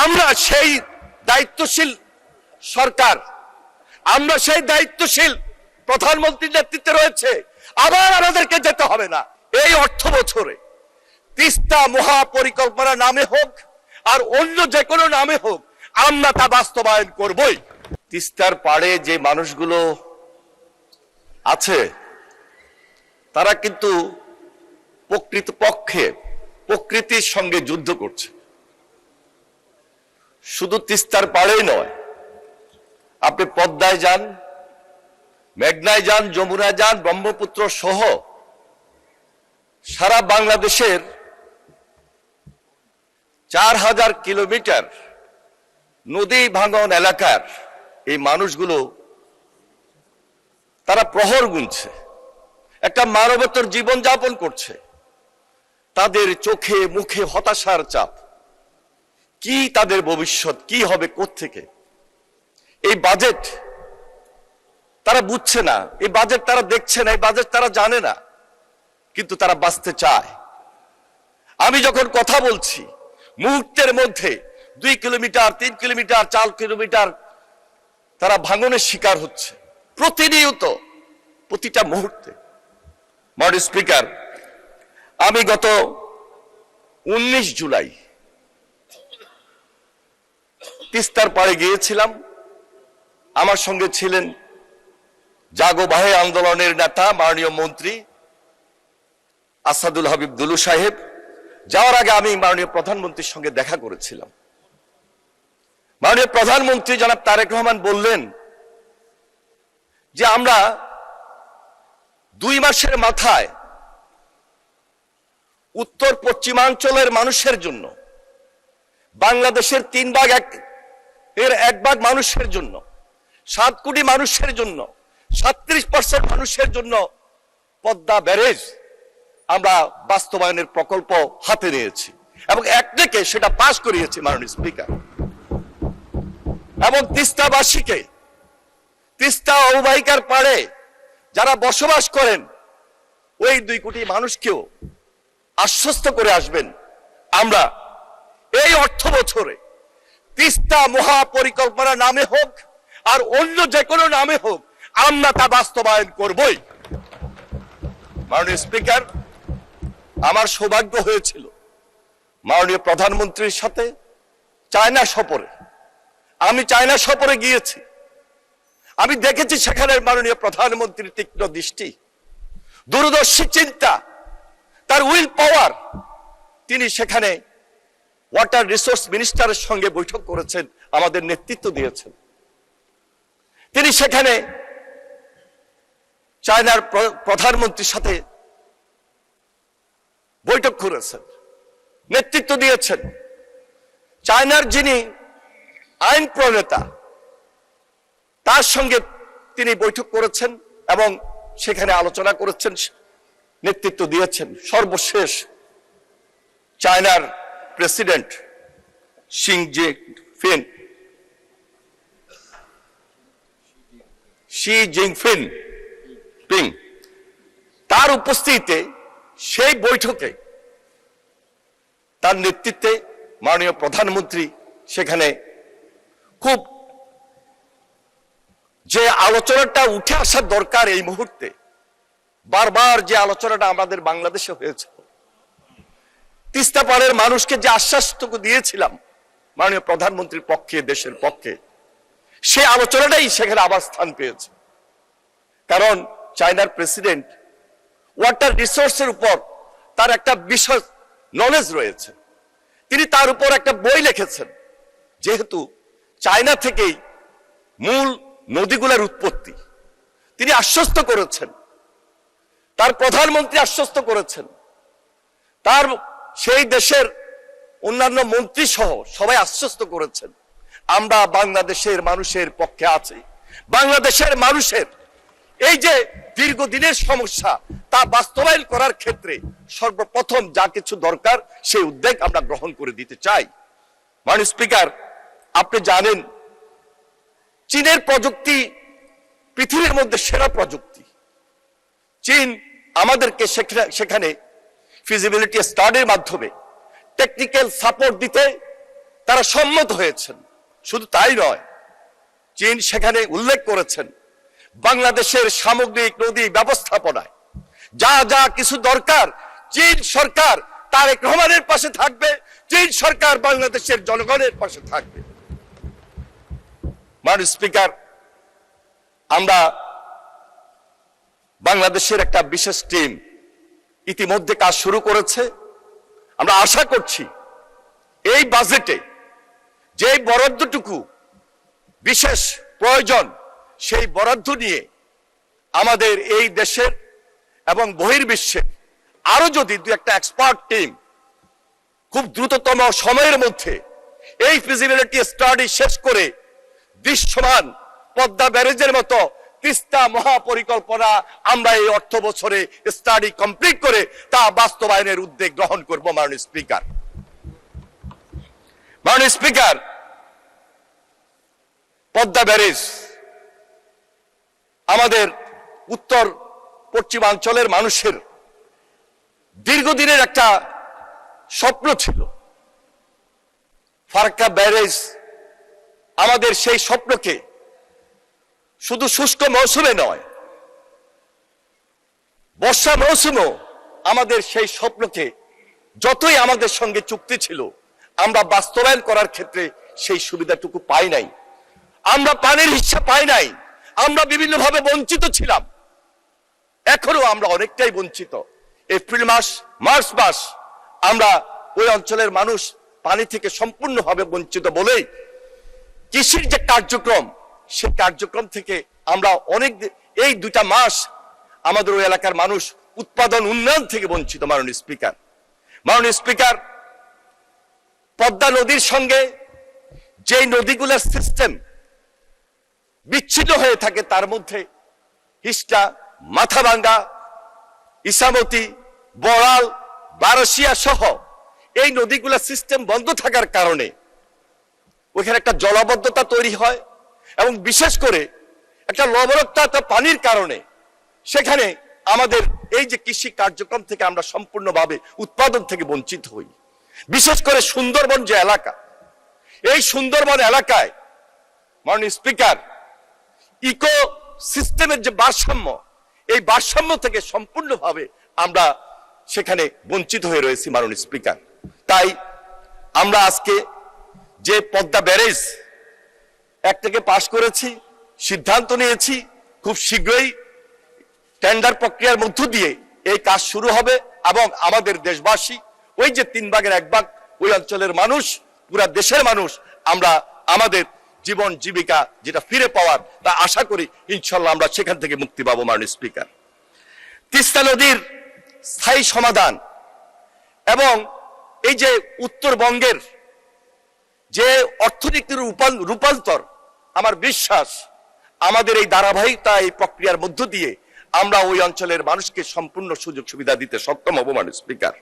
আমরা সেই দায়িত্বশীল সরকার, আমরা সেই দায়িত্বশীল প্রধানমন্ত্রীর নেতৃত্বে রয়েছে। আবার আমাদেরকে যেতে হবে না। এই অর্থ বছরে তিস্তা মহাপরিকল্পনা নামে হোক আর অন্য যে কোনো নামে হোক, আমরা তা বাস্তবায়ন করবই। তিস্তার পাড়ে যে মানুষগুলো আছে তারা কিন্তু প্রকৃতপক্ষে প্রকৃতির সঙ্গে যুদ্ধ করছে। শুধু তিস্তার পাড়েই নয়, আপনি পদ্মায় যান, মেঘনায় যান, যমুনায় যান, ব্রহ্মপুত্র সহ সারা বাংলাদেশের 4000 কিলোমিটার নদী ভাঙন এলাকার এই মানুষগুলো তারা প্রহর গুনছে, একটা মানবতার জীবন যাপন করছে। তাদের চোখে মুখে হতাশার চাপ। কি তাদের ভবিষ্যৎ, কি হবে কোত্থেকে? এই বাজেট তারা বুঝছে না, এই বাজেট তারা দেখছে না, এই বাজেট তারা জানে না, কিন্তু তারা বাঁচতে চায়। আমি যখন কথা বলছি, মুহূর্তের মধ্যে 2 কিলোমিটার, 3 কিলোমিটার, 4 কিলোমিটার তারা ভাঙনের শিকার হচ্ছে প্রতিনিয়ত, প্রতিটা মুহূর্তে। মাননীয় স্পিকার, আমি গত 19 জুলাই তিস্তার পাড়ে গিয়েছিলাম। আমার সঙ্গে ছিলেন জাগো ভাই আন্দোলনের নেতা মাননীয় মন্ত্রী আসাদুল হাবিব দুলু সাহেব। যাওয়ার আগে আমি মাননীয় প্রধানমন্ত্রীর সঙ্গে দেখা করেছিলাম। মাননীয় প্রধানমন্ত্রী জনাব তারেক রহমান বললেন যে আমরা 2 মাসের মাথায় উত্তর পশ্চিমাঞ্চলের মানুষের জন্য, বাংলাদেশের 1 ভাগ মানুষের জন্য, 7 কোটি মানুষের জন্য, 37% মানুষের জন্য পদ্মা ব্যারেজ আমরা বাস্তবায়নের প্রকল্প হাতে নিয়েছি এবং একদিকে সেটা পাস করিয়েছি মাননীয় স্পিকার। এবং তিস্তাবাসীকে, তিস্তা অববাহিকার পাড়ে যারা বসবাস করেন ওই 2 কোটি মানুষকেও আশ্বস্ত করে আসবেন, আমরা এই অর্থ বছরে তিস্তা মহাপরিকল্পনা নামে হোক আর অন্য যে কোনো নামে হোক, আমরা তা বাস্তবায়ন করবই। মাননীয় স্পিকার, আমার সৌভাগ্য হয়েছিল মাননীয় প্রধানমন্ত্রীর সাথে চায়না সফরে। আমি চায়না সফরে গিয়েছি, আমি দেখেছি সেখানে মাননীয় প্রধানমন্ত্রীর তীক্ষ্ণ দৃষ্টি, দূরদর্শী চিন্তা, তার উইল পাওয়ার। তিনি সেখানে ওয়াটার রিসোর্স মিনিস্টারের সঙ্গে বৈঠক করেছেন, আমাদের নেতৃত্ব দিয়েছেন। তিনি সেখানে চায়নার প্রধানমন্ত্রীর সাথে বৈঠক করেছেন, নেতৃত্ব দিয়েছেন। চায়নার যিনি আইন প্রণেতা তার সঙ্গে তিনি বৈঠক করেছেন এবং সেখানে আলোচনা করেছেন, নেতৃত্ব দিয়েছেন। সর্বশেষ চায়নার প্রেসিডেন্ট শি জিনপিং তার উপস্থিতিতে সেই বৈঠকে তার নেতৃত্বে মাননীয় প্রধানমন্ত্রী সেখানে খুব যে আলোচনাটা উঠে আসার দরকার এই মুহূর্তে, বারবার যে আলোচনাটা আমাদের বাংলাদেশে হয়েছে, তিস্তা পাড়ের মানুষকে যে আশ্বাসটুকু দিয়েছিলাম মাননীয় প্রধানমন্ত্রীর পক্ষে, দেশের পক্ষে, সেই আলোচনাটাই সেখানে আবার স্থান পেয়েছে। কারণ চায়নার প্রেসিডেন্ট ওয়াটার রিসোর্সের উপর তার একটা বিশেষ নলেজ রয়েছে। তিনি তার উপর একটা বই লিখেছেন, যেহেতু চায়না থেকেই মূল নদীগুলোর উৎপত্তি। তিনি আশ্বস্ত করেছেন, তার প্রধানমন্ত্রী আশ্বস্ত করেছেন, তার সেই দেশের অন্যান্য মন্ত্রী সহ সবাই আশ্বস্ত করেছেন, আমরা বাংলাদেশের মানুষের পক্ষে আছি। বাংলাদেশের মানুষের এই যে দীর্ঘদিনের সমস্যা তা বাস্তবায়ন করার ক্ষেত্রে সর্বপ্রথম যা কিছু দরকার সেই উদ্যোগ আমরা গ্রহণ করে দিতে চাই। মাননীয় স্পিকার, আপনি জানেন চীনের প্রযুক্তি পৃথিবীর মধ্যে সেরা প্রযুক্তি। চীন আমাদেরকে সেখানে ফিজিবিলিটি স্টাডির মাধ্যমে টেকনিক্যাল সাপোর্ট দিতে তারা সম্মত হয়েছেন। শুধু তাই নয়, চীন সেখানে উল্লেখ করেছেন বাংলাদেশের সামগ্রিক নদী ব্যবস্থাপনায় যা যা কিছু দরকার চীন সরকার তারেক রহমানের পাশে থাকবে, চীন সরকার বাংলাদেশের জনগণের পাশে থাকবে। মাননীয় স্পিকার, আমরা বাংলাদেশের একটা বিশেষ টিম ইতিমধ্যে কাজ শুরু করেছে। আমরা আশা করছি এই বাজেটে যে বরাদ্দটুকু বিশেষ প্রয়োজন সেই বরাদ্দ নিয়ে আমাদের এই দেশের এবং বহির্বিশ্বে আরো যদি দু একটা এক্সপার্ট টিম খুব দ্রুততম সময়ের মধ্যে এই ফিজিবিলিটি স্টাডি শেষ করে দৃশ্যমান পদ্মা ব্যারেজের মতো তিস্তা মহাপরিকল্পনা আমরা এই অর্থ বছরে স্টাডি কমপ্লিট করে তা বাস্তবায়নের উদ্যোগ গ্রহণ করব। মাননীয় স্পিকার, মাননীয় স্পিকার, পদ্মা ব্যারেজ আমাদের উত্তর পশ্চিমাঞ্চলের মানুষের দীর্ঘদিনের একটা স্বপ্ন ছিল। ফারাক্কা ব্যারেজ আমাদের সেই স্বপ্নকে শুধু শুষ্ক মৌসুমে নয়, বর্ষা মৌসুমেও আমাদের সেই স্বপ্নকে যতই আমাদের সঙ্গে চুক্তি ছিল আমরা বাস্তবায়ন করার ক্ষেত্রে সেই সুবিধাটুকু পাই নাই। আমরা পানির হিস্সা পাই নাই। আমরা বিভিন্নভাবে বঞ্চিত ছিলাম। এখনো আমরা অনেকটাই বঞ্চিত। এপ্রিল মাস, মার্চ মাস আমরা ওই অঞ্চলের মানুষ পানি থেকে সম্পূর্ণভাবে বঞ্চিত বলেই কৃষির যে কার্যক্রম সেই কার্যক্রম থেকে আমরা এই 2টা মাস আমাদের ওই এলাকার মানুষ উৎপাদন উন্নয়ন থেকে বঞ্চিত। মাননীয় স্পিকার, মাননীয় স্পিকার, পদ্মা নদীর সঙ্গে যে নদীগুলোর সিস্টেম বিচ্ছিন্ন হয়ে থাকে তার মধ্যে হিস্টা, মাথাভাঙ্গা, ইসামতি, বড়াল, বারসিয়া সহ এই নদীগুলোর সিস্টেম বন্ধ থাকার কারণে ওখানে একটা জলাবদ্ধতা তৈরি হয় এবং বিশেষ করে একটা লবণাক্ত পানির কারণে সেখানে আমাদের এই যে কৃষি কার্যক্রম থেকে আমরা সম্পূর্ণভাবে উৎপাদন থেকে বঞ্চিত হই। বিশেষ করে সুন্দরবন যে এলাকা, এই সুন্দরবন এলাকায় মাননীয় স্পিকার ইকো সিস্টেমের যে ভারসাম্য, এই ভারসাম্য থেকে সম্পূর্ণভাবে আমরা সেখানে বঞ্চিত হয়ে রয়েছি। মাননীয় স্পিকার, তাই আমরা আজকে যে পদ্মা ব্যারেজ একটাকে পাশ করেছি, সিদ্ধান্ত নিয়েছি খুব শীঘ্রই টেন্ডার প্রক্রিয়ার মধ্য দিয়ে এই কাজ শুরু হবে এবং আমাদের দেশবাসী ওই যে 3 ভাগের 1 ভাগ ওই অঞ্চলের মানুষ, পুরা দেশের মানুষ আমরা আমাদের জীবন জীবিকা যেটা ফিরে পাওয়ার তা আশা করি ইনশাল্লাহ আমরা সেখান থেকে মুক্তি পাবো। মাননীয় স্পিকার, তিস্তা নদীর স্থায়ী সমাধান এবং এই যে উত্তরবঙ্গের যে অর্থনীতির রূপান্তর, আমার বিশ্বাস আমাদের এই ধারাবাহিকতা এই প্রক্রিয়ার মধ্য দিয়ে আমরা ওই অঞ্চলের মানুষকে সম্পূর্ণ সুযোগ সুবিধা দিতে সক্ষম হব। মাননীয় স্পিকার।